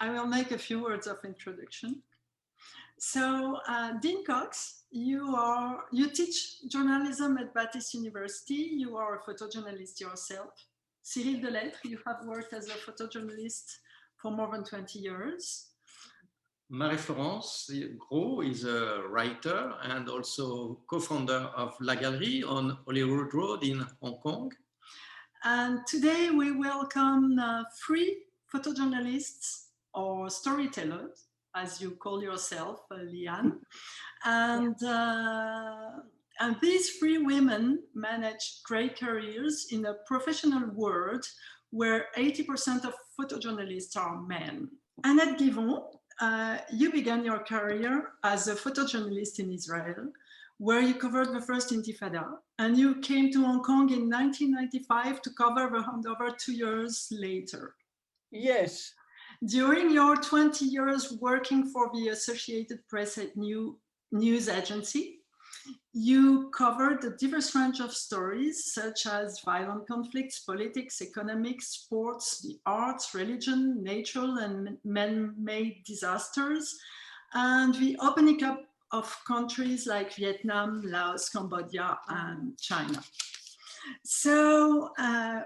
I will make a few words of introduction. So, Dean Cox, you teach journalism at Baptist University. You are a photojournalist yourself. Cyril Delettre, you have worked as a photojournalist for more than 20 years. Marie-Florence Gros is a writer and also co-founder of La Galerie on Hollywood Road in Hong Kong. And today we welcome 3 photojournalists or storytellers, as you call yourself, Lee-Ann. And these 3 women manage great careers in a professional world where 80% of photojournalists are men. Anat Givon, you began your career as a photojournalist in Israel, where you covered the first Intifada, and you came to Hong Kong in 1995 to cover the handover 2 years later. Yes. During your 20 years working for the Associated Press news agency, you covered a diverse range of stories such as violent conflicts, politics, economics, sports, the arts, religion, natural and man-made disasters, and the opening up of countries like Vietnam, Laos, Cambodia, and China. So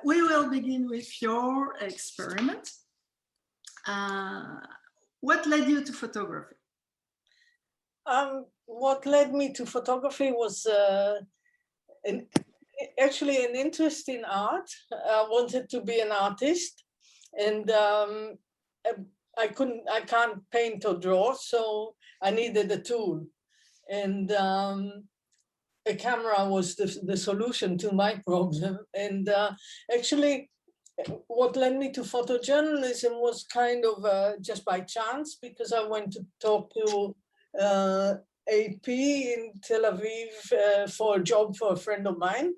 we will begin with your experiment. What led you to photography? What led me to photography was actually an interest in art. I wanted to be an artist, and I can't paint or draw, so I needed a tool, and a camera was the solution to my problem. And actually, what led me to photojournalism was kind of just by chance, because I went to talk to AP in Tel Aviv for a job for a friend of mine,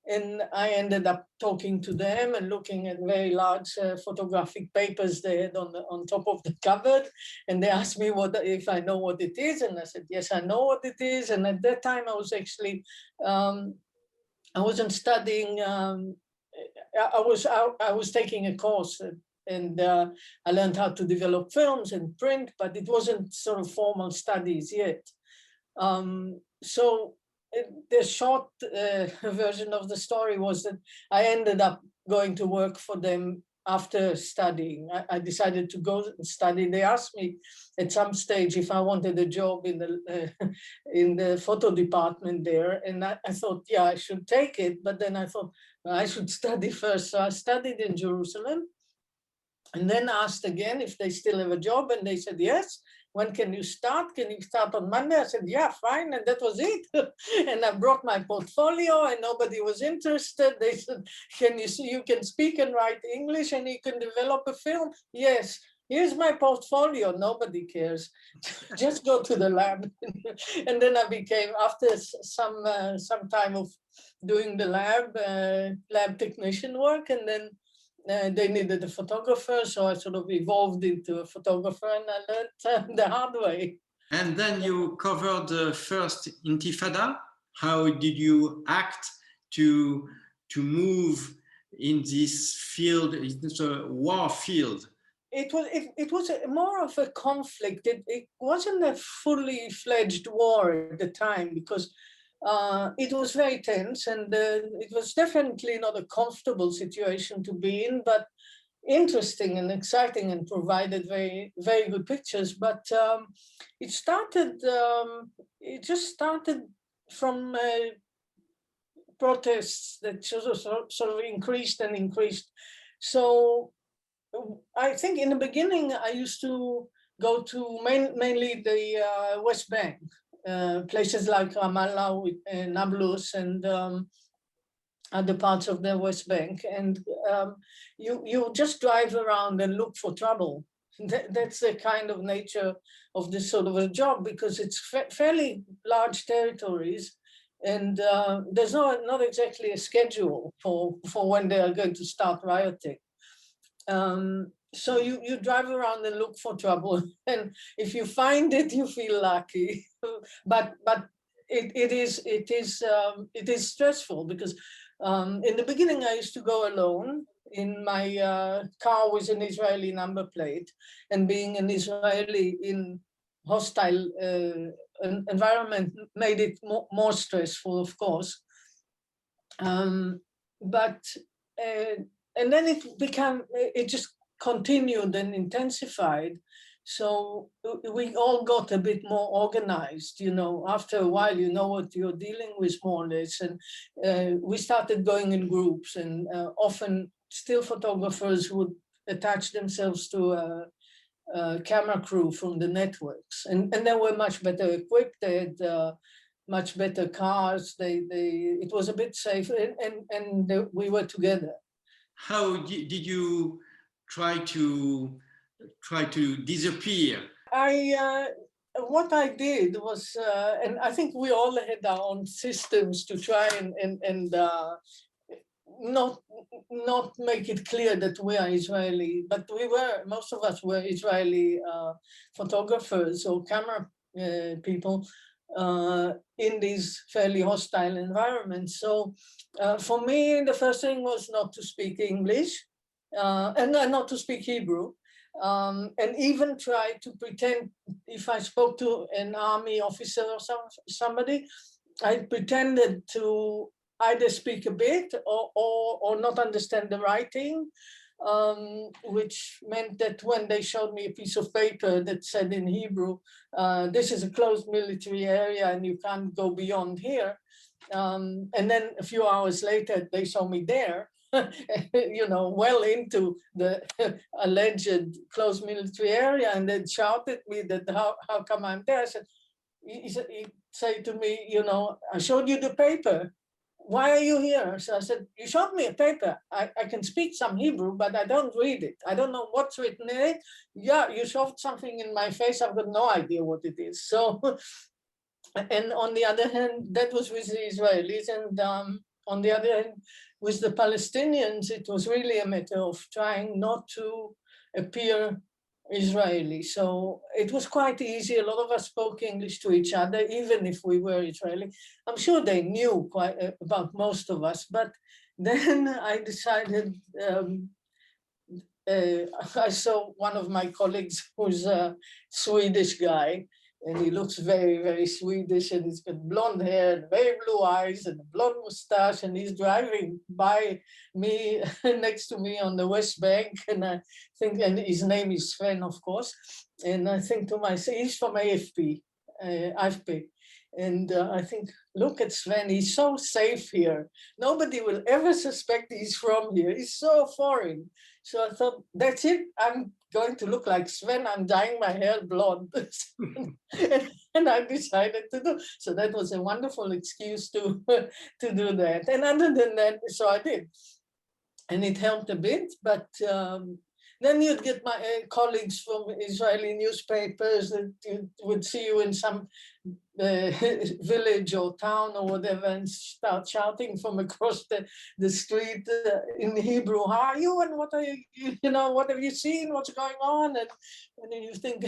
and I ended up talking to them and looking at very large photographic papers they had on top of the cupboard, and they asked me if I know what it is, and I said yes, I know what it is. And at that time I was actually I wasn't studying. I was taking a course, and I learned how to develop films and print, but it wasn't sort of formal studies yet. So the short version of the story was that I ended up going to work for them after studying. I decided to go and study. They asked me at some stage if I wanted a job in the photo department there, and I thought, yeah, I should take it. But then I thought, well, I should study first. So I studied in Jerusalem, and then asked again if they still have a job, and they said yes. When can you start? Can you start on Monday? I said, yeah, fine. And that was it. And I brought my portfolio, and nobody was interested. They said, you can speak and write English, and you can develop a film? Yes. Here's my portfolio. Nobody cares. Just go to the lab. And then I became, after some time of doing the lab technician work, and then they needed a photographer, so I sort of evolved into a photographer, and I learned the hard way. And then you covered the first Intifada. How did you act to move in this field, in this war field? It was more of a conflict. It wasn't a fully fledged war at the time, because it was very tense, and it was definitely not a comfortable situation to be in, but interesting and exciting, and provided very, very good pictures. But it just started from protests that sort of increased and increased. So I think in the beginning I used to go to mainly the West Bank. Places like Ramallah, Nablus, and other parts of the West Bank, and you just drive around and look for trouble. That's the kind of nature of this sort of a job, because it's fairly large territories, and there's not exactly a schedule for when they are going to start rioting. So you drive around and look for trouble, and if you find it, you feel lucky. But it is stressful, because In the beginning, I used to go alone in my car with an Israeli number plate, and being an Israeli in hostile environment made it more stressful, of course. But and then it just continued and intensified. So we all got a bit more organized, you know. After a while, you know what you're dealing with more or less. And we started going in groups, and often still photographers would attach themselves to a camera crew from the networks. And they were much better equipped. They had much better cars. It was a bit safer, and we were together. How did you try to disappear? What I did was, and I think we all had our own systems to try and not make it clear that we are Israeli, but most of us were Israeli photographers or camera people in these fairly hostile environments. So for me, the first thing was not to speak English and not to speak Hebrew. And even try to pretend, if I spoke to an army officer or somebody, I pretended to either speak a bit or not understand the writing, which meant that when they showed me a piece of paper that said in Hebrew, this is a closed military area and you can't go beyond here. And then a few hours later, they saw me there. You know, well into the alleged closed military area, and then shouted at me that how come I'm there? I said, he said to me, you know, I showed you the paper. Why are you here? So I said, you showed me a paper. I can speak some Hebrew, but I don't read it. I don't know what's written in it. Yeah, you shoved something in my face. I've got no idea what it is. So, and on the other hand, that was with the Israelis, and on the other hand, with the Palestinians, it was really a matter of trying not to appear Israeli. So it was quite easy. A lot of us spoke English to each other, even if we were Israeli. I'm sure they knew quite about most of us, but then I decided, I saw one of my colleagues who's a Swedish guy, and he looks very, very Swedish, and he's got blonde hair and very blue eyes and a blonde mustache, and he's driving by me, next to me on the West Bank, and I think, and his name is Sven, of course, and I think to myself, he's from AFP, and I think, look at Sven, he's so safe here. Nobody will ever suspect he's from here. He's so foreign. So I thought, that's it. I'm going to look like Sven. I'm dyeing my hair blonde. and I decided to do. So that was a wonderful excuse to do that. And other than that, so I did. And it helped a bit, but then you'd get my colleagues from Israeli newspapers that would see you in some village or town or whatever and start shouting from across the street in Hebrew, how are you and what are you know, what have you seen, what's going on? And then you think,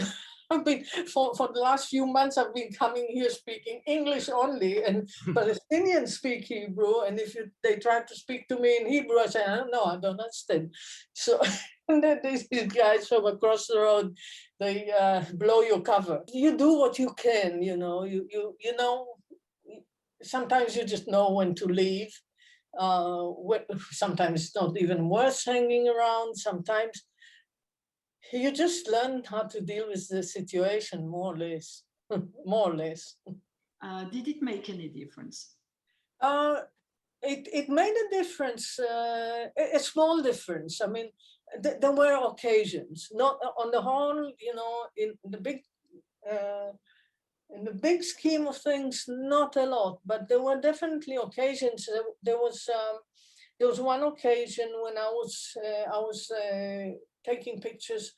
I've been, for the last few months, I've been coming here speaking English only, and Palestinians speak Hebrew, and if they try to speak to me in Hebrew, I say, no, I don't understand. So, and then these guys from across the road, they blow your cover. You do what you can, you know, you know, sometimes you just know when to leave. Sometimes it's not even worth hanging around. Sometimes you just learn how to deal with the situation, more or less, more or less. Did it make any difference? It made a difference, a small difference. I mean, there were occasions, not on the whole, you know, in the big scheme of things, not a lot, but there were definitely occasions. There was one occasion when I was taking pictures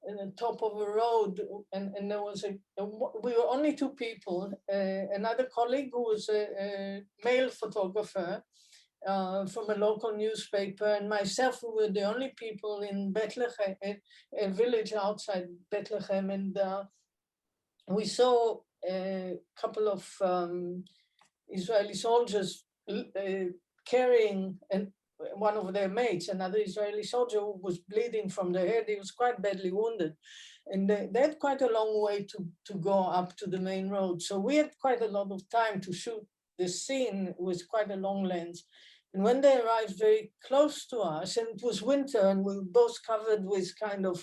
in the top of a road, and there was we were only two people, another colleague who was a male photographer from a local newspaper, and myself, who were the only people in Bethlehem, a village outside Bethlehem, and we saw a couple of Israeli soldiers carrying one of their mates, another Israeli soldier who was bleeding from the head. He was quite badly wounded. And they had quite a long way to go up to the main road. So we had quite a lot of time to shoot this scene with quite a long lens. And when they arrived very close to us, and it was winter, and we were both covered with kind of,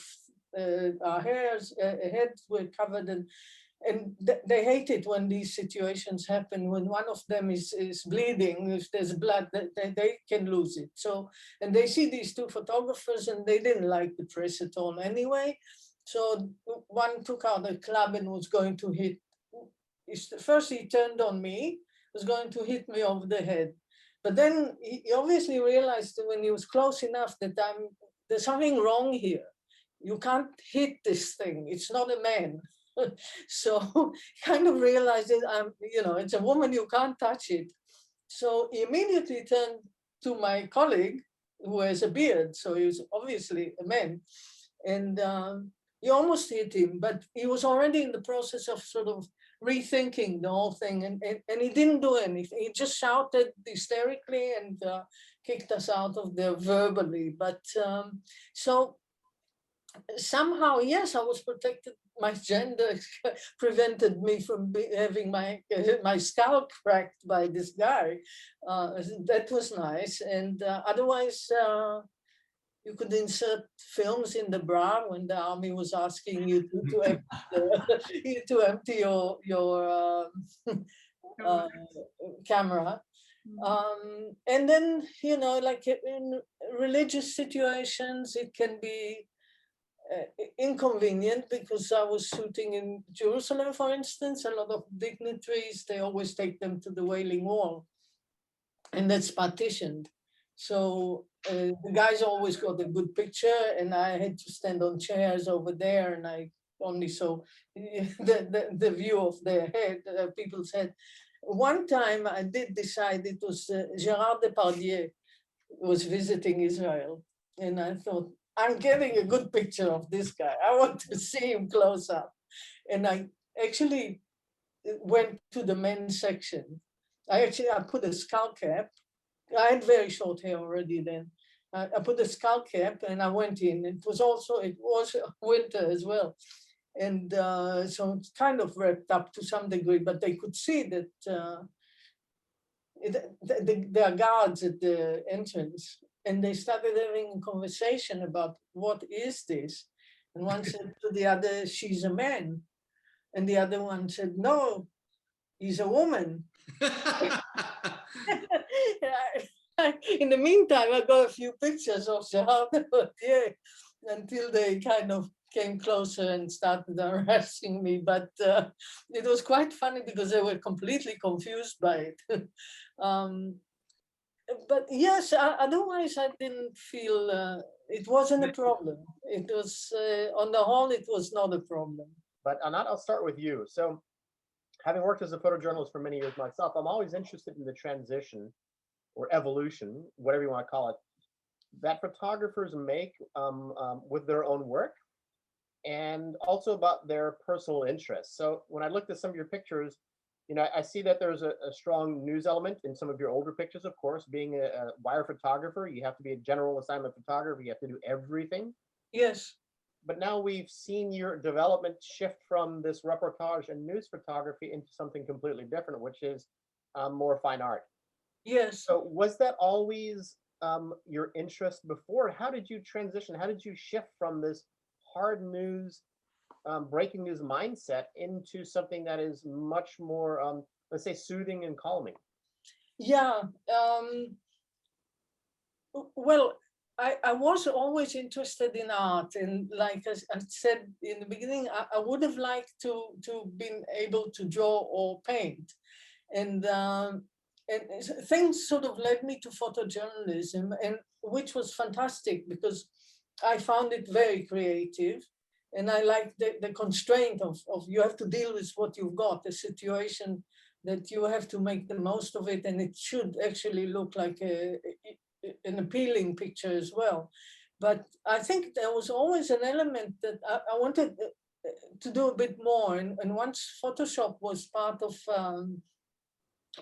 our heads were covered, and they hate it when these situations happen, when one of them is bleeding, if there's blood, they can lose it. So, and they see these two photographers, and they didn't like the press at all anyway. So one took out a club and was going to hit. First he turned on me, was going to hit me over the head. But then he obviously realized that when he was close enough that there's something wrong here. You can't hit this thing. It's not a man. So kind of realized that it's a woman, you can't touch it. So he immediately turned to my colleague who has a beard. So he was obviously a man. And he almost hit him, but he was already in the process of sort of rethinking the whole thing, and he didn't do anything. He just shouted hysterically and kicked us out of there verbally. But so somehow, yes, I was protected. My gender prevented me from having my skull cracked by this guy. That was nice. And otherwise, you could insert films in the bra when the army was asking you to empty your camera. And then, like in religious situations, it can be inconvenient, because I was shooting in Jerusalem, for instance. A lot of dignitaries, they always take them to the Wailing Wall, and that's partitioned. So the guys always got a good picture, and I had to stand on chairs over there, and I only saw the view of their head, people's head. One time I did decide, it was Gérard Depardieu was visiting Israel, and I thought, I'm getting a good picture of this guy. I want to see him close up. And I actually went to the men's section. I put a skull cap. I had very short hair already then. I put a skull cap and I went in. It was winter as well. And so it's kind of wrapped up to some degree, but they could see that there are guards at the entrance, and they started having a conversation about what is this? And one said to the other, she's a man. And the other one said, no, he's a woman. In the meantime, I got a few pictures of Gérard Depardieu until they kind of came closer and started harassing me. But it was quite funny because they were completely confused by it. But yes, otherwise I didn't feel it wasn't a problem. It was, on the whole, it was not a problem. But Anat, I'll start with you. So having worked as a photojournalist for many years myself, I'm always interested in the transition or evolution, whatever you want to call it, that photographers make with their own work, and also about their personal interests. So when I looked at some of your pictures, I see that there's a strong news element in some of your older pictures, of course. Being a wire photographer, you have to be a general assignment photographer. You have to do everything. Yes. But now we've seen your development shift from this reportage and news photography into something completely different, which is more fine art. Yes. So was that always your interest before? How did you transition? How did you shift from this hard news, breaking news mindset into something that is much more, let's say, soothing and calming? Yeah. Well, I was always interested in art, and like I said in the beginning, I would have liked to been able to draw or paint, and things sort of led me to photojournalism, and which was fantastic because I found it very creative, and I liked the constraint of you have to deal with what you've got, the situation that you have to make the most of it, and it should actually look like an appealing picture as well. But I think there was always an element that I wanted to do a bit more. And once Photoshop was part of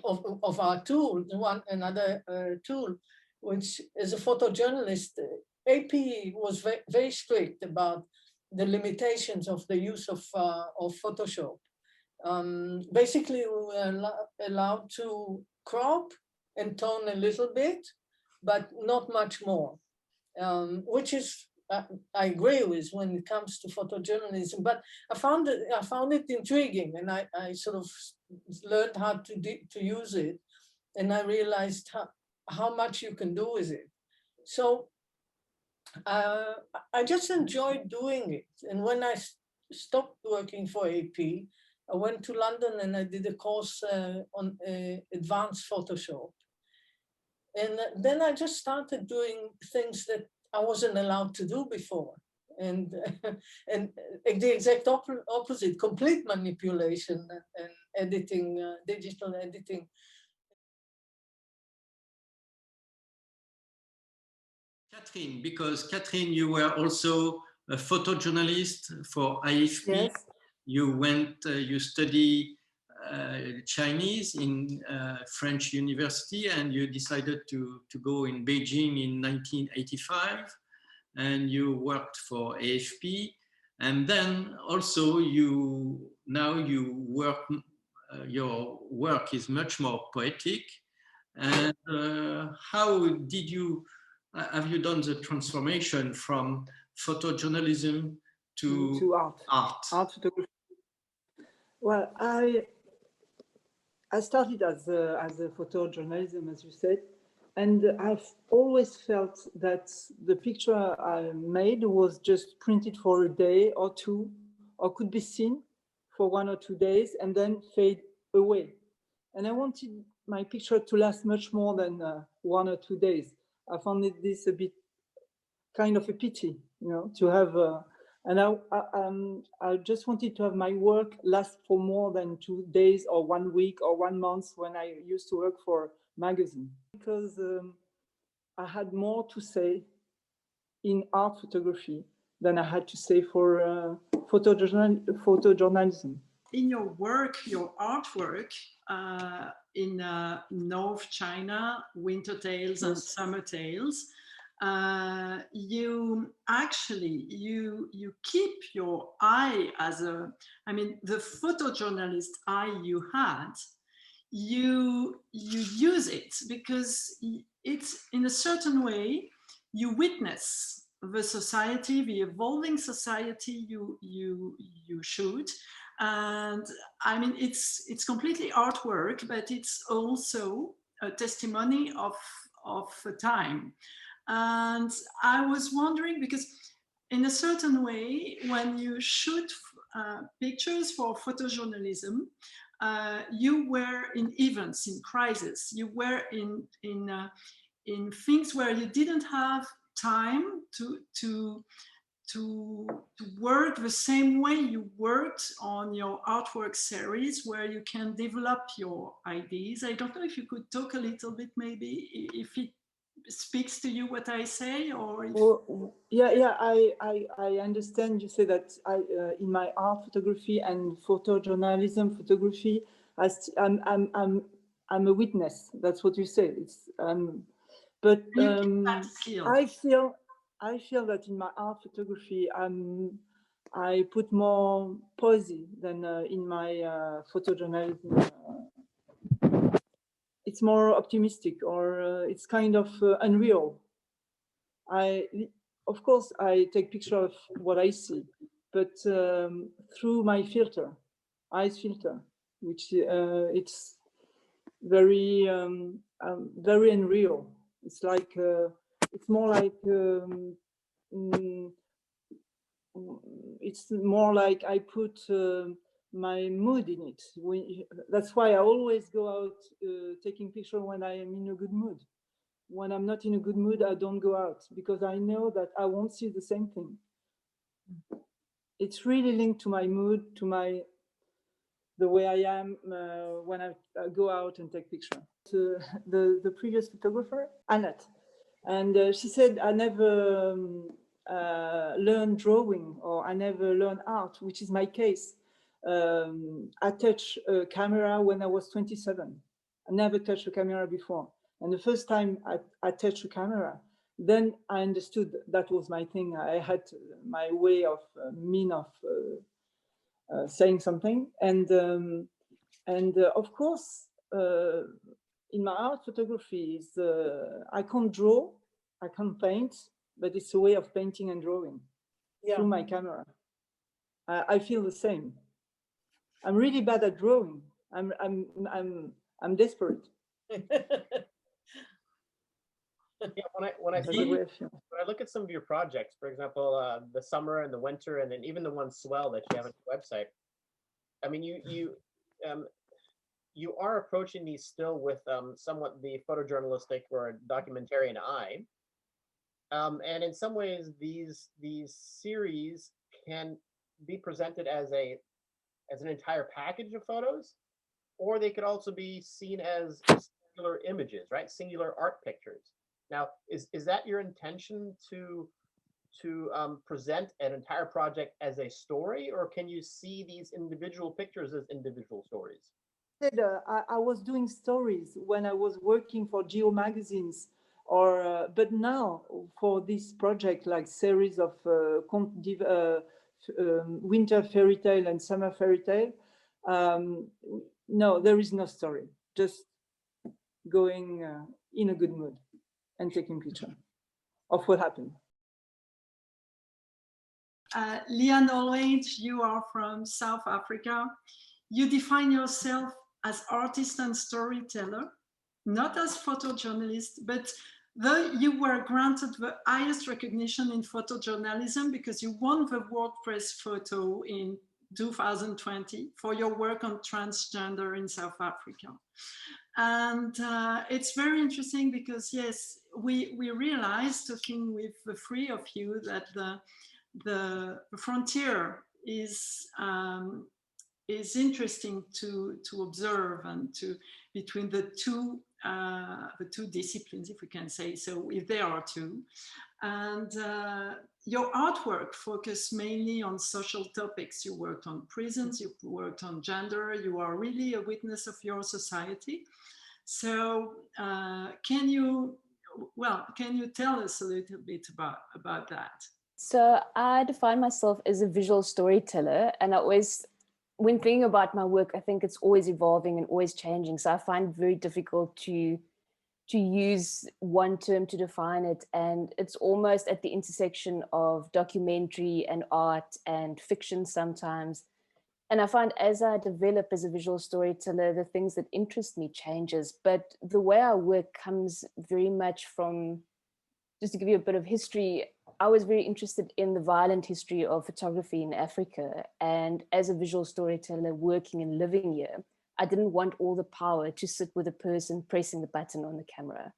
of our tool, another tool, which as a photojournalist, AP was very strict about the limitations of the use of Photoshop. Basically, we were allowed to crop and tone a little bit, but not much more, which is, I agree with when it comes to photojournalism, but I found it intriguing, and I sort of learned how to use it, and I realized how much you can do with it. So I just enjoyed doing it. And when I stopped working for AP, I went to London and I did a course on advanced Photoshop. And then I just started doing things that I wasn't allowed to do before. And the exact opposite, complete manipulation and editing, digital editing. Catherine, because Catherine, you were also a photojournalist for AFP. Yes. You went, you study Chinese in French university, and you decided to go in Beijing in 1985, and you worked for AFP. And then also now you work, your work is much more poetic. And how did you, have you done the transformation from photojournalism to art? Art photography. Well, I started as a photojournalism, as you said, and I've always felt that the picture I made was just printed for a day or two, or could be seen for 1 or 2 days and then fade away. And I wanted my picture to last much more than 1 or 2 days. I found this a bit kind of a pity, you know, to have, and I just wanted to have my work last for more than 2 days or 1 week or 1 month when I used to work for magazine, because I had more to say in art photography than I had to say for photojournalism. In your work, your artwork, in North China, Winter Tales and Summer Tales, you actually, you keep your eye as a, I mean, the photojournalist eye you had, you use it because it's in a certain way, you witness the society, the evolving society you shoot. And I mean, it's completely artwork, but it's also a testimony of a time. And I was wondering, because in a certain way, when you shoot pictures for photojournalism, you were in events, in crisis, you were in things where you didn't have time to work the same way you worked on your artwork series, where you can develop your ideas. I don't know if you could talk a little bit, maybe, if it speaks to you what I say, or if... Well, yeah, I understand you say that in my art photography and photojournalism photography, I'm a witness. That's what you say. It's but I feel that in my art photography, I put more poesy than in my photojournalism. It's more optimistic, or it's kind of unreal. Of course, I take picture of what I see, but through my filter, eyes filter, which it's very very unreal. It's like it's more like it's more like I put my mood in it. That's why I always go out taking picture when I am in a good mood. When I'm not in a good mood, I don't go out, because I know that I won't see the same thing. It's really linked to my mood, to the way I am when I go out and take picture. The previous photographer, Anat, and she said, I never learned drawing, or I never learned art, which is my case. I touched a camera when I was 27. I never touched a camera before. And the first time I touched a camera, then I understood that was my thing. I had my way of saying something. And of course, in my art, photography is, I can't draw, I can't paint, but it's a way of painting and drawing through my camera. I feel the same. I'm really bad at drawing. I'm desperate. Yeah, when I look at some of your projects, for example, the summer and the winter, and then even the one Swell that you have on your website, I mean, you are approaching these still with somewhat the photojournalistic or documentarian eye, and in some ways, these series can be presented as an entire package of photos, or they could also be seen as singular images, right? Singular art pictures. Now, is that your intention to present an entire project as a story, or can you see these individual pictures as individual stories? I was doing stories when I was working for Geo magazines, or but now for this project, like series of winter fairy tale and summer fairy tale, no, there is no story. Just going in a good mood and taking picture of what happened. Lee-Ann Olwage, you are from South Africa. You define yourself as artist and storyteller, not as photojournalist, but though you were granted the highest recognition in photojournalism because you won the World Press Photo in 2020 for your work on transgender in South Africa. And it's very interesting because, yes, we realized, talking with the three of you, that the frontier is interesting to observe, and between the two disciplines, if we can say so, if there are two. And your artwork focused mainly on social topics. You worked on prisons, you worked on gender, you are really a witness of your society. So can you tell us a little bit about that? So I define myself as a visual storyteller, and I always, when thinking about my work, I think it's always evolving and always changing. So I find it very difficult to use one term to define it. And it's almost at the intersection of documentary and art and fiction sometimes. And I find as I develop as a visual storyteller, the things that interest me changes. But the way I work comes very much from, just to give you a bit of history, I was very interested in the violent history of photography in Africa. And as a visual storyteller working and living here, I didn't want all the power to sit with a person pressing the button on the camera.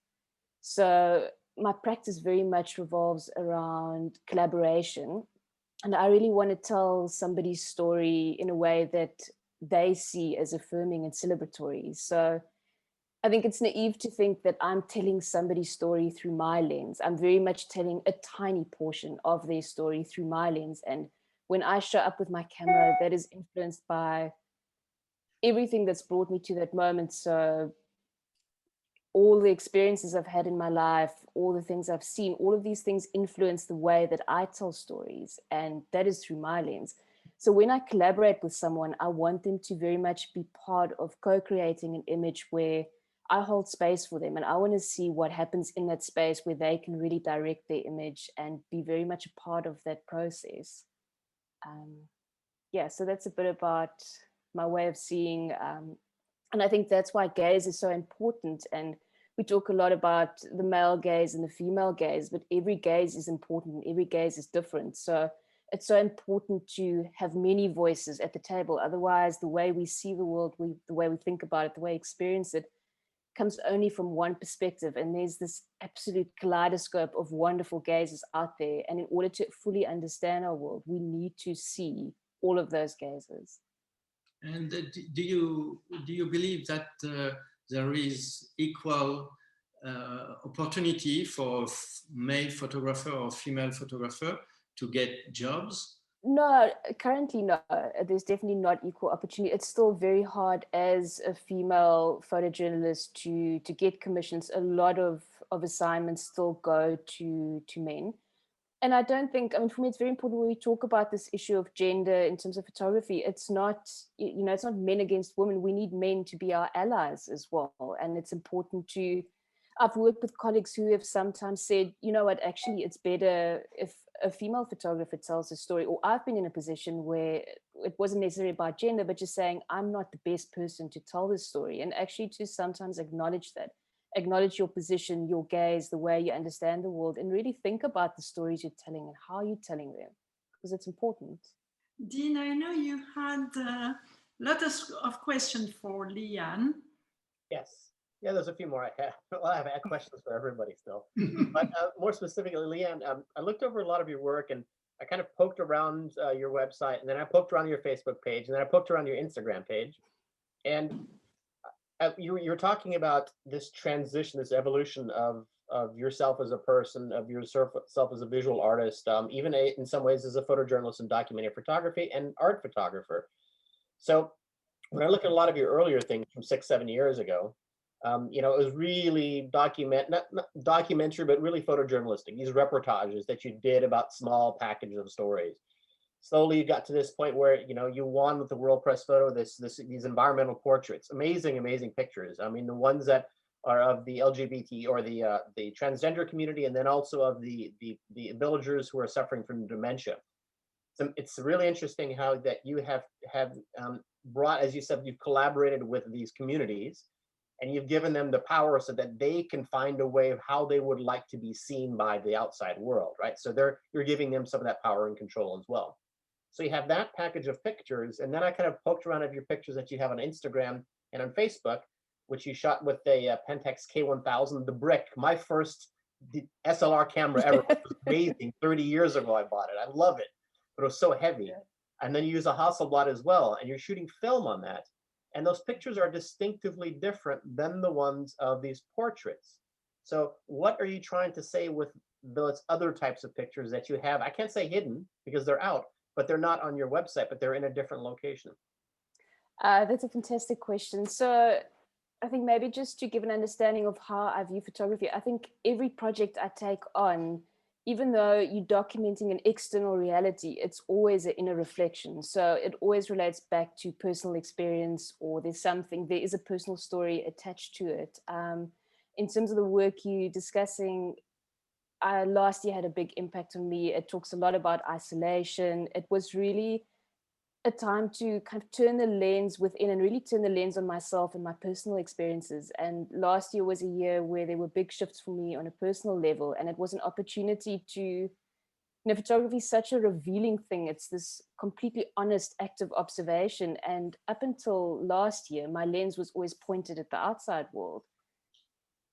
So my practice very much revolves around collaboration. And I really want to tell somebody's story in a way that they see as affirming and celebratory. So I think it's naive to think that I'm telling somebody's story through my lens. I'm very much telling a tiny portion of their story through my lens. And when I show up with my camera, that is influenced by everything that's brought me to that moment. So all the experiences I've had in my life, all the things I've seen, all of these things influence the way that I tell stories, and that is through my lens. So when I collaborate with someone, I want them to very much be part of co-creating an image where I hold space for them, and I want to see what happens in that space where they can really direct their image and be very much a part of that process. Yeah, so that's a bit about my way of seeing, and I think that's why gaze is so important. And we talk a lot about the male gaze and the female gaze, but every gaze is important and every gaze is different. So it's so important to have many voices at the table. Otherwise, the way we see the world, the way we think about it, the way we experience it, comes only from one perspective. And there's this absolute kaleidoscope of wonderful gazes out there. And in order to fully understand our world, we need to see all of those gazes. And do you believe that there is equal opportunity for male photographer or female photographer to get jobs No, currently no. There's definitely not equal opportunity. It's still very hard as a female photojournalist to get commissions. A lot of assignments still go to men. And I don't think, I mean, for me, it's very important when we talk about this issue of gender in terms of photography. It's not, it's not men against women. We need men to be our allies as well. And it's important to, I've worked with colleagues who have sometimes said, you know what, actually, it's better if a female photographer tells a story. Or I've been in a position where it wasn't necessarily about gender, but just saying, I'm not the best person to tell this story. And actually to sometimes acknowledge that. Acknowledge your position, your gaze, the way you understand the world, and really think about the stories you're telling and how you're telling them, because it's important. Dean, I know you had a lot of questions for Lee-Ann. Yes. Yeah, there's a few more I have. Well, I have questions for everybody still. But more specifically, Lee-Ann, I looked over a lot of your work and I kind of poked around your website, and then I poked around your Facebook page, and then I poked around your Instagram page. And you're talking about this transition, this evolution of yourself as a person, of yourself as a visual artist, even in some ways as a photojournalist and documentary photography and art photographer. So when I look at a lot of your earlier things from 6-7 years ago, it was really not documentary, but really photojournalistic. These reportages that you did about small packages of stories. Slowly, you got to this point where you won with the World Press Photo these environmental portraits, amazing pictures. I mean, the ones that are of the LGBT or the transgender community, and then also of the villagers who are suffering from dementia. So it's really interesting how that you have brought, as you said, you've collaborated with these communities, and you've given them the power so that they can find a way of how they would like to be seen by the outside world, right? So you're giving them some of that power and control as well. So you have that package of pictures, and then I kind of poked around at your pictures that you have on Instagram and on Facebook, which you shot with a Pentax K1000, the brick, my first SLR camera ever. It was amazing. 30 years ago I bought it. I love it, but it was so heavy. And then you use a Hasselblad as well, and you're shooting film on that. And those pictures are distinctively different than the ones of these portraits. So what are you trying to say with those other types of pictures that you have? I can't say hidden because they're out, but they're not on your website, but they're in a different location. That's a fantastic question. So I think maybe just to give an understanding of how I view photography, I think every project I take on, even though you're documenting an external reality, it's always an inner reflection. So it always relates back to personal experience, or there is a personal story attached to it. In terms of the work you're discussing, last year had a big impact on me. It talks a lot about isolation. It was really a time to kind of turn the lens within and really turn the lens on myself and my personal experiences. And last year was a year where there were big shifts for me on a personal level. And it was an opportunity to, photography is such a revealing thing. It's this completely honest, active observation. And up until last year, my lens was always pointed at the outside world.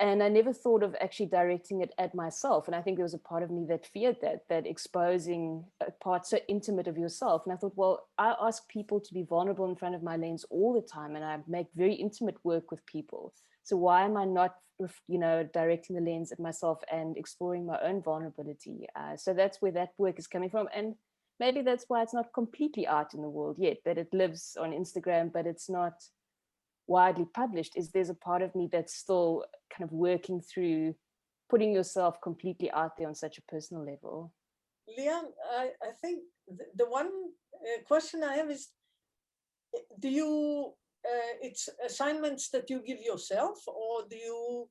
And I never thought of actually directing it at myself. And I think there was a part of me that feared that exposing a part so intimate of yourself. And I thought, well, I ask people to be vulnerable in front of my lens all the time, and I make very intimate work with people. So why am I not, directing the lens at myself and exploring my own vulnerability? So that's where that work is coming from. And maybe that's why it's not completely out in the world yet, that it lives on Instagram, but it's not widely published. There's a part of me that's still kind of working through putting yourself completely out there on such a personal level. Lee-Ann, I think the one question I have is, do you, it's assignments that you give yourself, or do you,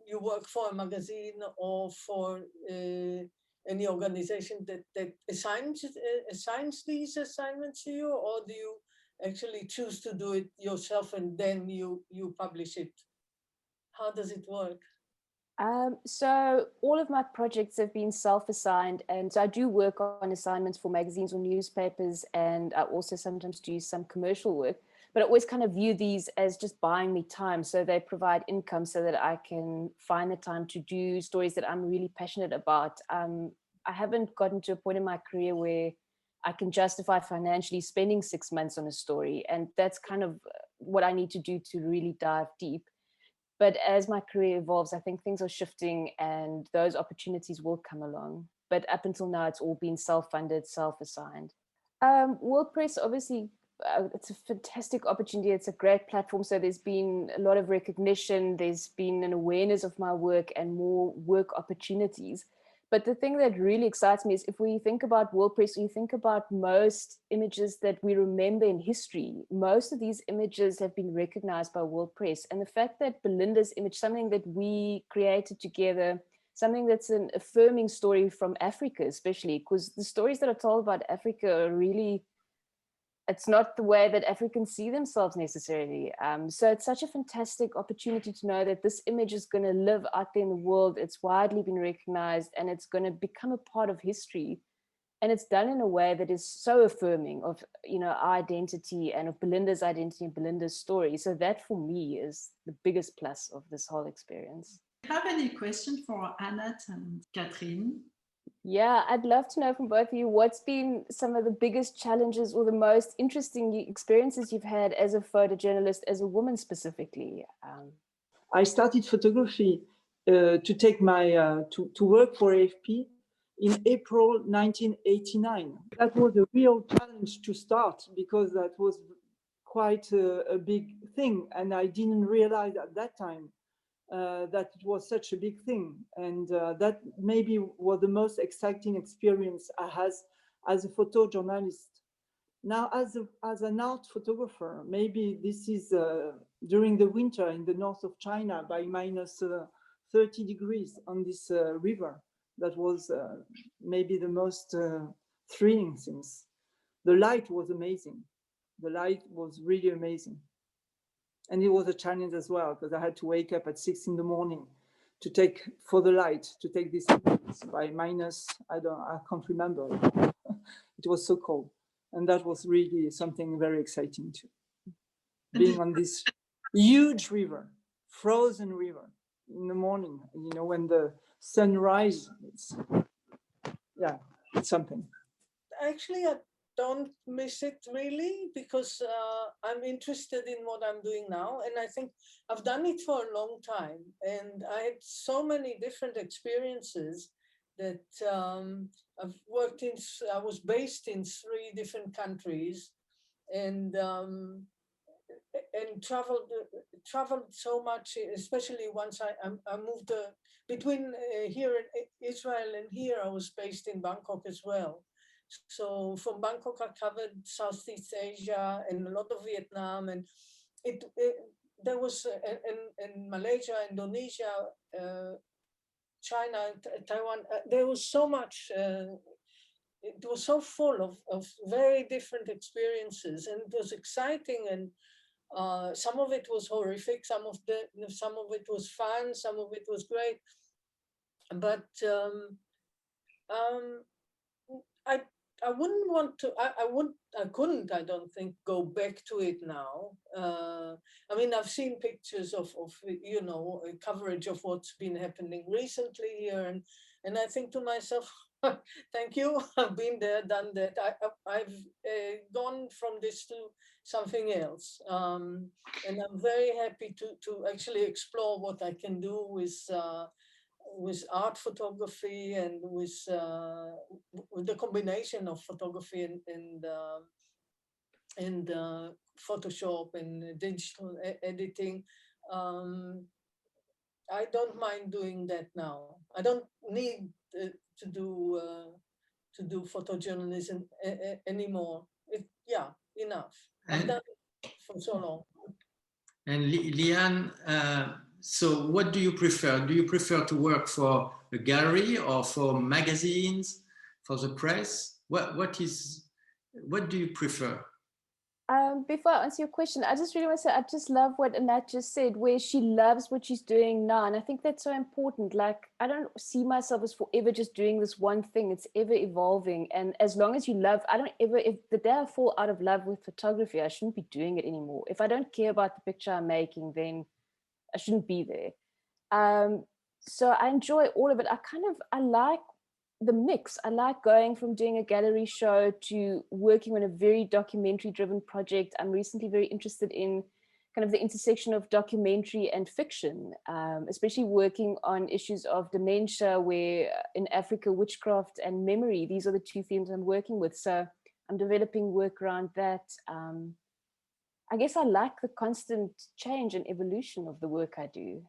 you work for a magazine or for any organization that assigns these assignments to you, or do you actually choose to do it yourself and then you publish it? How does it work? So all of my projects have been self-assigned, and so I do work on assignments for magazines or newspapers, and I also sometimes do some commercial work, but I always kind of view these as just buying me time. So they provide income so that I can find the time to do stories that I'm really passionate about. I haven't gotten to a point in my career where I can justify financially spending 6 months on a story. And that's kind of what I need to do to really dive deep. But as my career evolves, I think things are shifting and those opportunities will come along. but up until now, it's all been self-funded, self-assigned. World Press, obviously, it's a fantastic opportunity. It's a great platform. So there's been a lot of recognition. There's been an awareness of my work and more work opportunities. But the thing that really excites me is if we think about World Press, you think about most images that we remember in history, most of these images have been recognized by World Press. And the fact that Belinda's image, something that we created together, something that's an affirming story from Africa, especially because the stories that are told about Africa are really, it's not the way that Africans see themselves necessarily. So it's such a fantastic opportunity to know that this image is going to live out there in the world. It's widely been recognized and it's going to become a part of history. And it's done in a way that is so affirming of, you know, our identity and of Belinda's identity and Belinda's story. So that for me is the biggest plus of this whole experience. Do you have any question for Anat and Catherine? Yeah, I'd love to know from both of you, what's been some of the biggest challenges or the most interesting experiences you've had as a photojournalist, as a woman specifically? I started photography to take my to work for AFP in April 1989. That was a real challenge to start because that was quite a big thing, and I didn't realize at that time that it was such a big thing, and that maybe was the most exciting experience I had as a photojournalist. Now, as an art photographer, maybe this is during the winter in the north of China by minus 30 degrees on this river. That was maybe the most thrilling things. The light was amazing. The light was really amazing. And it was a challenge as well, because I had to wake up at 6 in the morning to take, for the light, to take this by minus, I can't remember. It was so cold. And that was really something very exciting too. Being on this huge river, frozen river in the morning, you know, when the sun rises, it's something. Actually, I don't miss it really, because I'm interested in what I'm doing now, and I think I've done it for a long time, and I had so many different experiences that I've worked in. I was based in 3 different countries, and traveled so much, especially once I moved between here in Israel and here. I was based in Bangkok as well. So from Bangkok, I covered Southeast Asia and a lot of Vietnam, and there was in Malaysia, Indonesia, China, Taiwan. There was so much. It was so full of very different experiences, and it was exciting. And some of it was horrific, some of it was fun, some of it was great. But I wouldn't want to. I couldn't. I don't think go back to it now. I mean, I've seen pictures of you know, coverage of what's been happening recently here, and I think to myself, thank you. I've been there, done that. I've gone from this to something else, and I'm very happy to actually explore what I can do with art photography and with the combination of photography and Photoshop and digital editing. I don't mind doing that now. I don't need to do photojournalism anymore. Enough. I've done it for so long. And Lee-Ann, so what do you prefer? Do you prefer to work for a gallery or for magazines, for the press? What do you prefer? Before I answer your question, I just really want to say, I just love what Anat just said, where she loves what she's doing now. And I think that's so important. Like, I don't see myself as forever just doing this one thing. It's ever evolving. And as long as you love, if the day I fall out of love with photography, I shouldn't be doing it anymore. If I don't care about the picture I'm making, then I shouldn't be there. So I enjoy all of it. I like the mix. I like going from doing a gallery show to working on a very documentary driven project. I'm recently very interested in kind of the intersection of documentary and fiction, especially working on issues of dementia, where in Africa, witchcraft and memory, these are the two themes I'm working with. So I'm developing work around that. I guess I like the constant change and evolution of the work I do.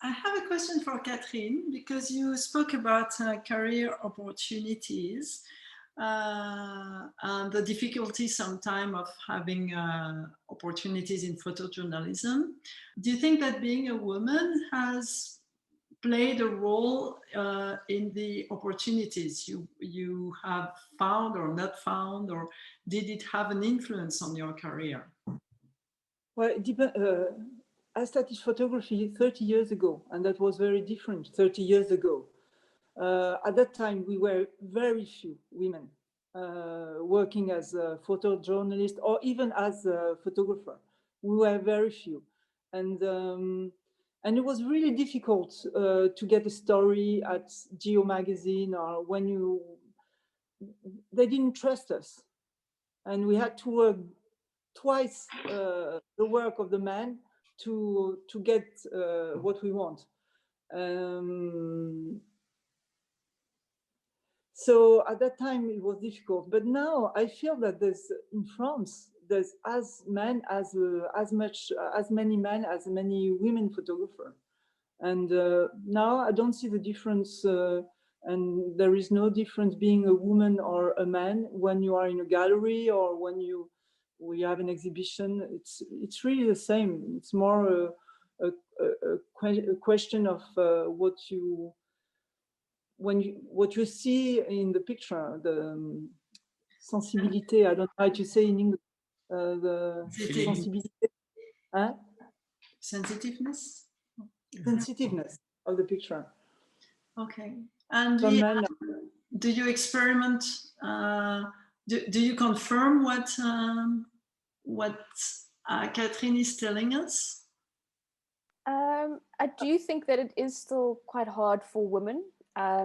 I have a question for Catherine, because you spoke about career opportunities and the difficulty sometimes of having opportunities in photojournalism. Do you think that being a woman has played a role in the opportunities you have found or not found, or did it have an influence on your career? Well, I started photography 30 years ago, and that was very different 30 years ago. At that time, we were very few women working as a photojournalist or even as a photographer. We were very few. And it was really difficult to get a story at Geo magazine, or when they didn't trust us. And we had to work twice the work of the man to get what we want. So at that time it was difficult, but now I feel that in France there's as many men as many women photographers, and now I don't see the difference, and there is no difference being a woman or a man when you are in a gallery or when you have an exhibition. It's really the same. It's more a question of what you see in the picture, the sensibilité. I don't know how to say in English. The sensibilité, huh? Sensitiveness. Sensitiveness of the picture. Okay. And do you experiment? Do you confirm what Catherine is telling us? I do think that it is still quite hard for women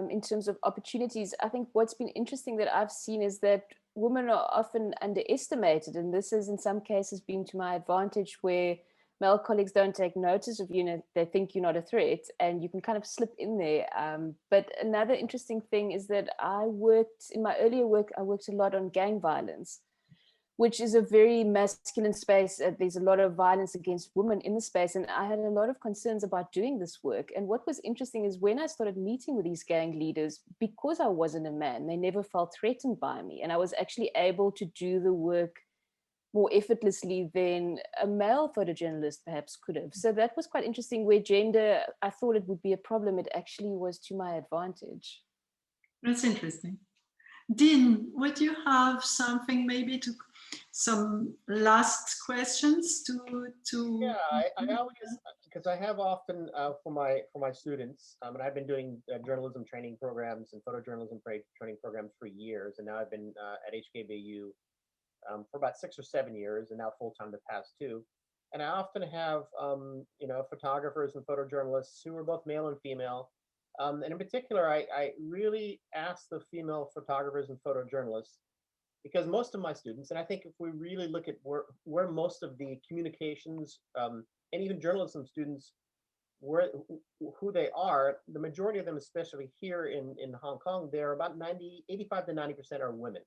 in terms of opportunities. I think what's been interesting that I've seen is that women are often underestimated, and this has in some cases been to my advantage, where male colleagues don't take notice of you. They think you're not a threat, and you can kind of slip in there. But another interesting thing is that in my earlier work, I worked a lot on gang violence, which is a very masculine space. There's a lot of violence against women in the space. And I had a lot of concerns about doing this work. And what was interesting is when I started meeting with these gang leaders, because I wasn't a man, they never felt threatened by me. And I was actually able to do the work more effortlessly than a male photojournalist perhaps could have. So that was quite interesting, where gender, I thought it would be a problem. It actually was to my advantage. That's interesting. Dean, would you have something, maybe some last questions to? Yeah, I always, because I have often for my students, and I've been doing journalism training programs and photojournalism training programs for years, and now I've been at HKBU for about 6 or 7 years, and now full time the past 2. And I often have photographers and photojournalists who are both male and female. And in particular, I really ask the female photographers and photojournalists, because most of my students, and I think if we really look at where most of the communications and even journalism students, who they are, the majority of them, especially here in Hong Kong, they're about 85 to 90% are women.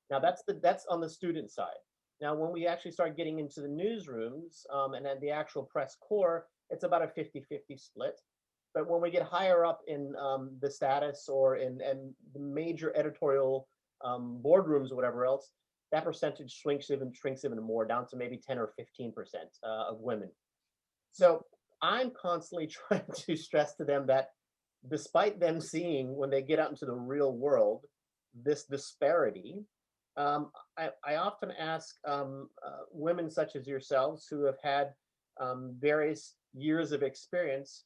Now that's on the student side. Now, when we actually start getting into the newsrooms and then the actual press corps, it's about a 50-50 split. But when we get higher up in the status or in the major editorial boardrooms or whatever else, that percentage shrinks even more, down to maybe 10 or 15% of women. So I'm constantly trying to stress to them that despite them seeing, when they get out into the real world, this disparity, I often ask women such as yourselves who have had various years of experience,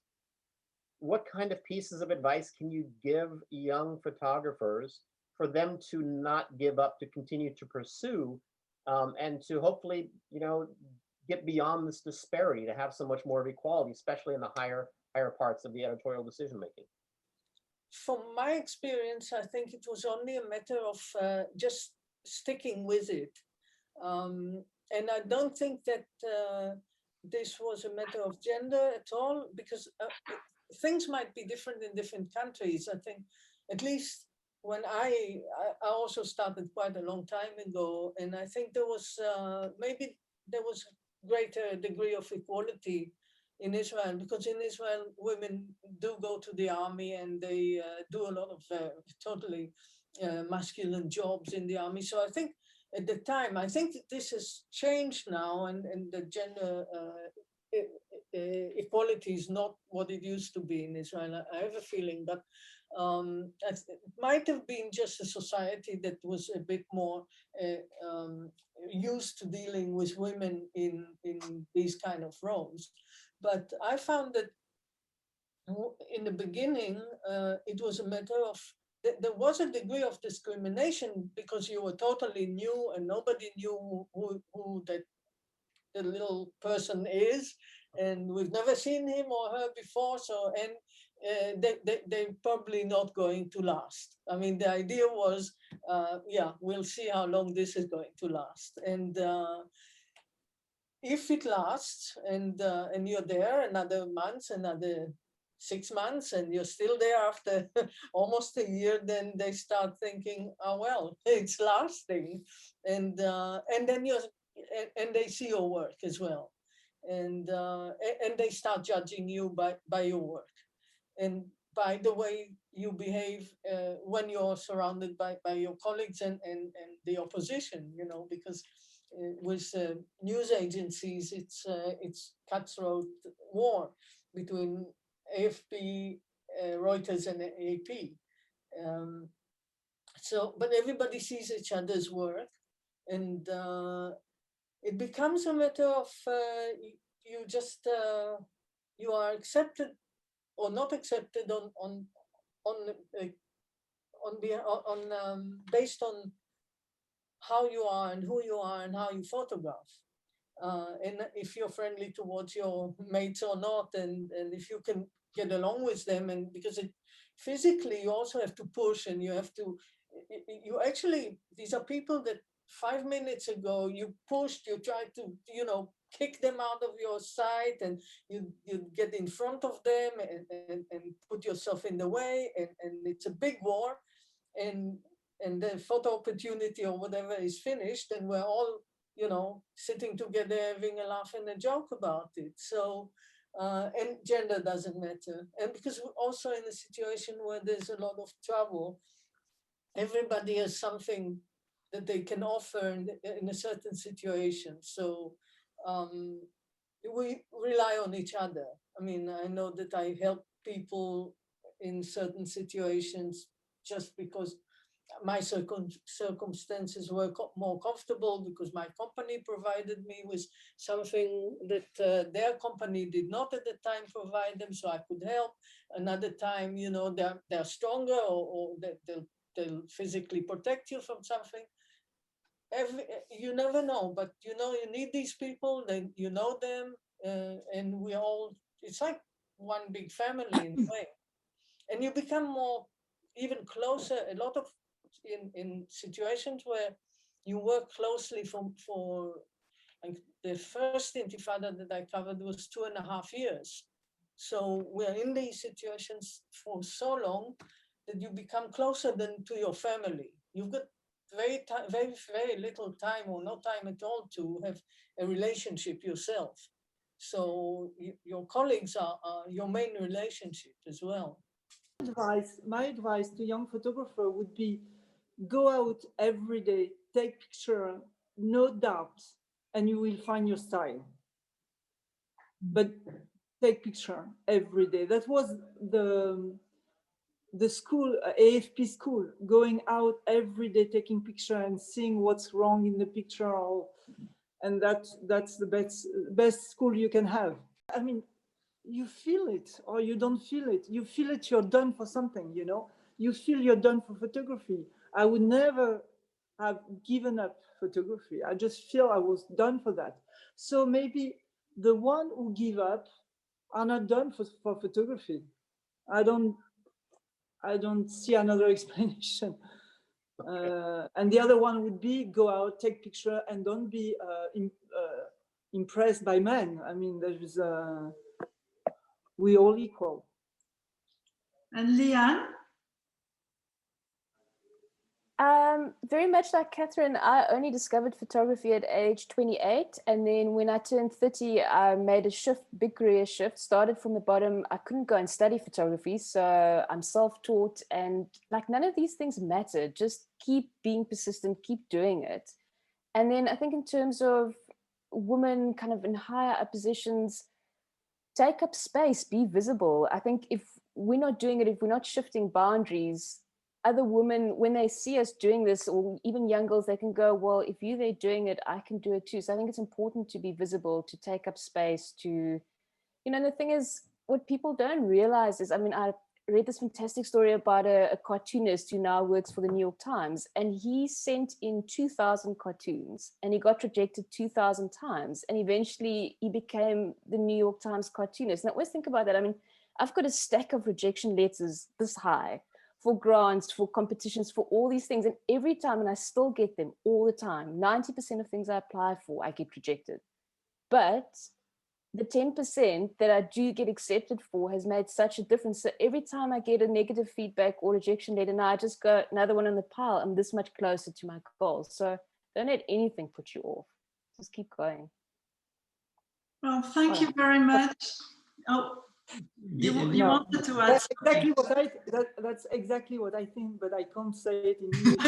what kind of pieces of advice can you give young photographers for them to not give up, to continue to pursue, and to hopefully, get beyond this disparity, to have so much more of equality, especially in the higher parts of the editorial decision making? From my experience, I think it was only a matter of just sticking with it. I don't think that this was a matter of gender at all, because things might be different in different countries. I think, at least when I also started quite a long time ago, and I think there was maybe there was greater degree of equality in Israel, because in Israel women do go to the army and they do a lot of totally masculine jobs in the army. So I think at the time, I think that this has changed now, and the gender equality is not what it used to be in Israel. I have a feeling, but it might have been just a society that was a bit more used to dealing with women in these kind of roles. But I found that in the beginning, it was a matter of, there was a degree of discrimination because you were totally new and nobody knew who that the little person is, and we've never seen him or her before. So, and they're probably not going to last. I mean, the idea was, yeah, we'll see how long this is going to last. And if it lasts and you're there another month, another 6 months, and you're still there after almost a year, then they start thinking, oh, well, it's lasting. And then you're, and they see your work as well. And they start judging you by your work and by the way you behave when you're surrounded by your colleagues and the opposition, you know, because with news agencies, it's cutthroat war between AFP, Reuters, and AP. So, but everybody sees each other's work, and it becomes a matter of you just you are accepted or not accepted based on how you are and who you are and how you photograph. And if you're friendly towards your mates or not, and if you can get along with them, and because physically you also have to push, and you have to, you actually, these are people that 5 minutes ago you pushed, you tried to, you know, kick them out of your sight, and you get in front of them and put yourself in the way, and it's a big war, and the photo opportunity or whatever is finished, and we're all, you know, sitting together having a laugh and a joke about it. So, and gender doesn't matter. And because we're also in a situation where there's a lot of trouble, everybody has something that they can offer in a certain situation. So we rely on each other. I mean, I know that I help people in certain situations just because my circumstances were more comfortable, because my company provided me with something that their company did not at the time provide them, so I could help. Another time, you know, they're stronger, or they'll physically protect you from something. You never know, but you know, you need these people, then you know them, and we all, it's like one big family in a way. And you become more, even closer, a lot of, in situations where you work closely for like the first Intifada that I covered was 2.5 years. So we're in these situations for so long that you become closer than to your family. You've got very little time, or no time at all, to have a relationship yourself. So your colleagues are your main relationship as well. My advice to young photographer would be, go out every day, take picture, no doubt, and you will find your style. But take picture every day. That was the school, AFP school, going out every day, taking picture and seeing what's wrong in the picture, and that's the best school you can have. I mean, you feel it or you don't feel it. You feel it, you're done for something, you know. You feel you're done for photography. I would never have given up photography. I just feel I was done for that. So maybe the one who give up are not done for photography. I don't see another explanation. And the other one would be go out, take picture, and don't be impressed by men. I mean, there's we all equal. And Lee-Ann? Very much like Catherine, I only discovered photography at age 28. And then when I turned 30, I made a shift, big career shift, started from the bottom. I couldn't go and study photography. So I'm self-taught, and like none of these things matter. Just keep being persistent, keep doing it. And then I think in terms of women kind of in higher up positions, take up space, be visible. I think if we're not doing it, if we're not shifting boundaries, other women, when they see us doing this, or even young girls, they can go, well, if you're there doing it, I can do it too. So I think it's important to be visible, to take up space, to, you know, the thing is, what people don't realize is, I mean, I read this fantastic story about a cartoonist who now works for the New York Times, and he sent in 2,000 cartoons and he got rejected 2,000 times. And eventually he became the New York Times cartoonist. And I always think about that. I mean, I've got a stack of rejection letters this high, for grants, for competitions, for all these things. And every time, and I still get them all the time, 90% of things I apply for, I get rejected. But the 10% that I do get accepted for has made such a difference. So every time I get a negative feedback or rejection letter, now I just go, another one in the pile. I'm this much closer to my goal. So don't let anything put you off. Just keep going. Well, thank you very much. Oh. You wanted to add that's exactly what that's exactly what I think, but I can't say it in English.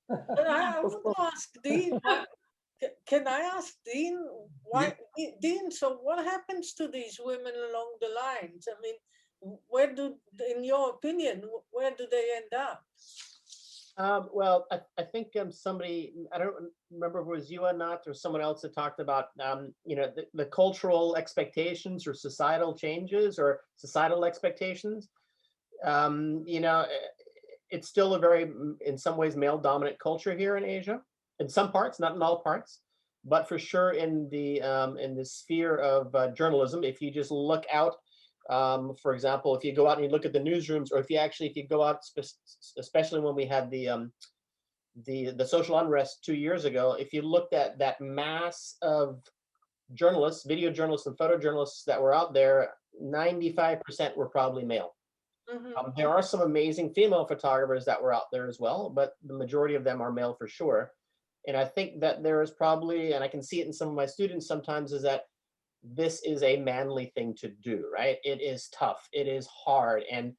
I want to ask Dean. Can I ask Dean why? Yeah. Dean, so what happens to these women along the lines? I mean, where do, in your opinion, where do they end up? Well, I think somebody, I don't remember if it was you, Anat, or someone else that talked about, you know, the cultural expectations or societal changes or societal expectations. You know, it's still a very, in some ways, male-dominant culture here in Asia. In some parts, not in all parts, but for sure in the sphere of journalism. If you just look out, for example, if you go out and you look at the newsrooms, or if you go out, especially when we had the social unrest 2 years ago, if you looked at that mass of journalists, video journalists and photojournalists that were out there, 95% were probably male. Mm-hmm. There are some amazing female photographers that were out there as well, but the majority of them are male for sure. And I think that there is probably, and I can see it in some of my students sometimes, is that this is a manly thing to do, right? It is tough, it is hard, and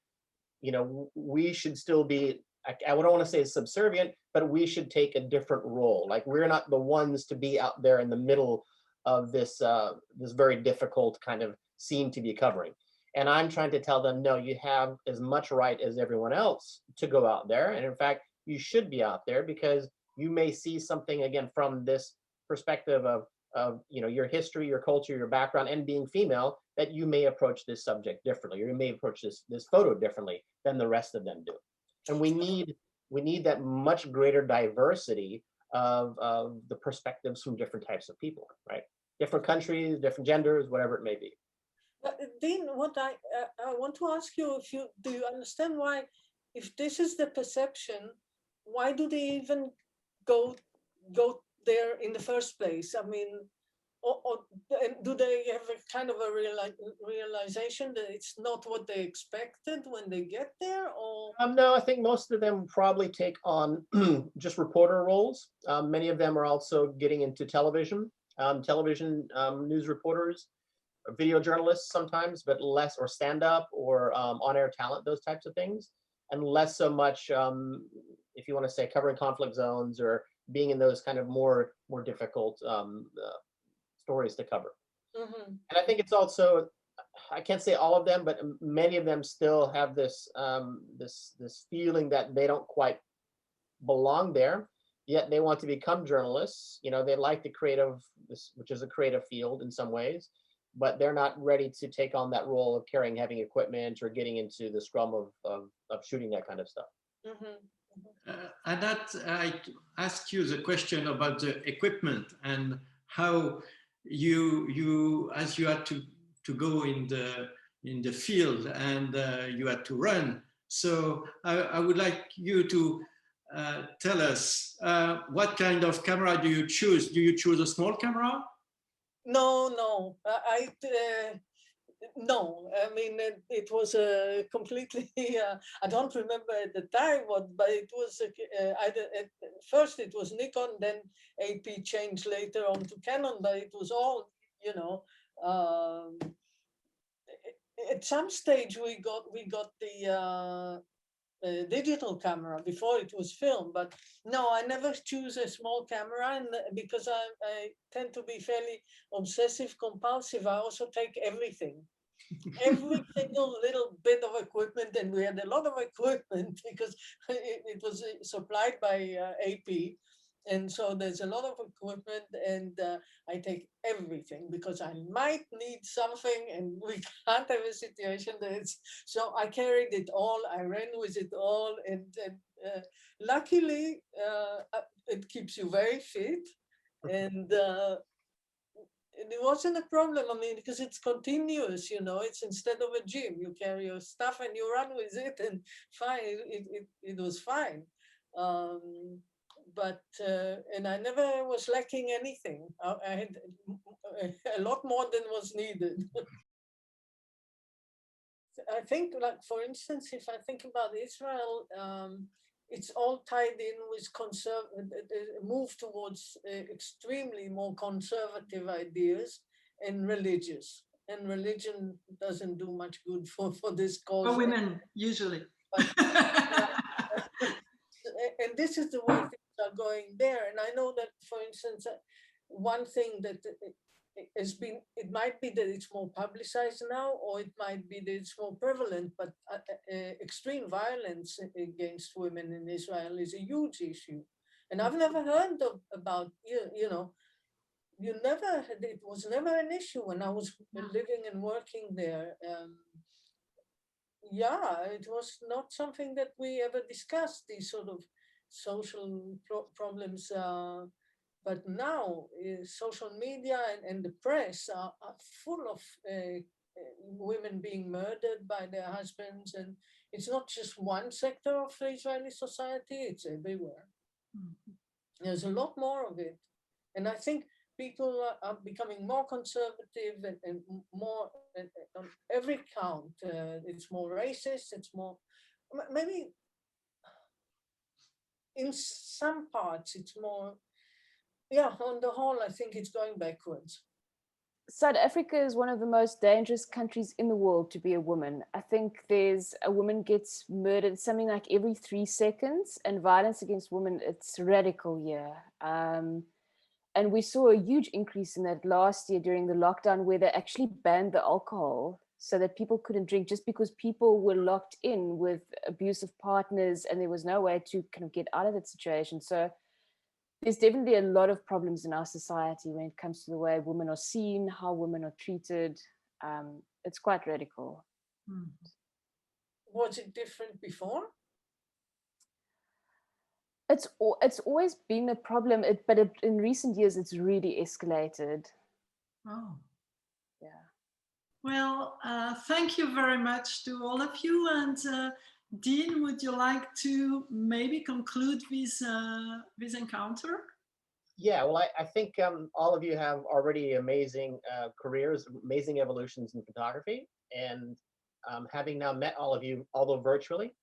you know, we should still be, I don't want to say subservient, but we should take a different role. Like, we're not the ones to be out there in the middle of this this very difficult kind of scene to be covering. And I'm trying to tell them, no, you have as much right as everyone else to go out there, and in fact, you should be out there because you may see something, again, from this perspective of you know, your history, your culture, your background, and being female, that you may approach this subject differently, or you may approach this photo differently than the rest of them do. And we need that much greater diversity of the perspectives from different types of people, right? Different countries, different genders, whatever it may be. Dean, what I want to ask you, do you understand why, if this is the perception, why do they even go there in the first place? I mean, or do they have a kind of a realization that it's not what they expected when they get there? Or no, I think most of them probably take on just reporter roles. Many of them are also getting into television, news reporters, video journalists sometimes, but less, or stand-up, or on-air talent, those types of things, and less so much, if you want to say, covering conflict zones or being in those kind of more difficult stories to cover. Mm-hmm. And I think it's also, I can't say all of them, but many of them still have this this feeling that they don't quite belong there, yet they want to become journalists. You know, they like the creative, which is a creative field in some ways, but they're not ready to take on that role of carrying heavy equipment or getting into the scrum of shooting that kind of stuff. Mm-hmm. Anat, I ask you the question about the equipment and how you as you had to go in the field, and you had to run So I would like you to tell us what kind of camera do you choose? Do you choose a small camera? No, no. I mean, it was a completely. I don't remember at the time what, but it was at first it was Nikon, then AP changed later on to Canon, but it was all, you know. At some stage we got the digital camera before it was film, but no, I never choose a small camera, and because I tend to be fairly obsessive compulsive, I also take everything. Every single little bit of equipment, and we had a lot of equipment because it was supplied by AP, and so there's a lot of equipment, and I take everything because I might need something, and we can't have a situation that it's, so I carried it all, I ran with it all, and luckily it keeps you very fit, and it wasn't a problem. I mean, because it's continuous, you know, it's instead of a gym, you carry your stuff and you run with it, and fine, it was fine. But and I never was lacking anything. I had a lot more than was needed. I think, like, for instance, if I think about Israel, it's all tied in with move towards extremely more conservative ideas and religious. And religion doesn't do much good for this cause. For women, usually. But, and this is the way things are going there. And I know that, for instance, one thing that has been, it might be that it's more publicized now, or it might be that it's more prevalent, but extreme violence against women in Israel is a huge issue. And I've never heard about, you know, it was never an issue when I was living and working there. Yeah, it was not something that we ever discussed, these sort of social problems. But now social media and the press are full of women being murdered by their husbands. And it's not just one sector of the Israeli society, it's everywhere. Mm-hmm. There's a lot more of it. And I think people are becoming more conservative and more on every count. It's more racist, it's more, maybe in some parts it's more, yeah, on the whole, I think it's going backwards. South Africa is one of the most dangerous countries in the world to be a woman. I think there's a woman gets murdered something like every 3 seconds, and violence against women, it's radical here. And we saw a huge increase in that last year during the lockdown, where they actually banned the alcohol so that people couldn't drink, just because people were locked in with abusive partners and there was no way to kind of get out of that situation. So there's definitely a lot of problems in our society when it comes to the way women are seen, how women are treated. It's quite radical. Was it different before? It's always been a problem, but in recent years, it's really escalated. Oh. Yeah. Well, thank you very much to all of you. And Dean, would you like to maybe conclude this encounter? Yeah, well, I think all of you have already amazing careers, amazing evolutions in photography. And having now met all of you, although virtually,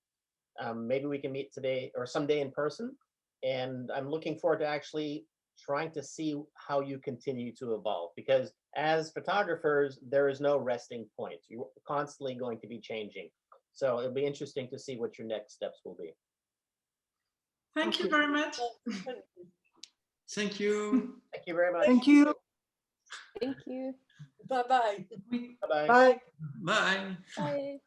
maybe we can meet today or someday in person. And I'm looking forward to actually trying to see how you continue to evolve, because as photographers, there is no resting point. You're constantly going to be changing. So it'll be interesting to see what your next steps will be. Thank you very much. Thank you. Thank you very much. Thank you. Thank you. Bye-bye. Bye-bye. Bye. Bye. Bye.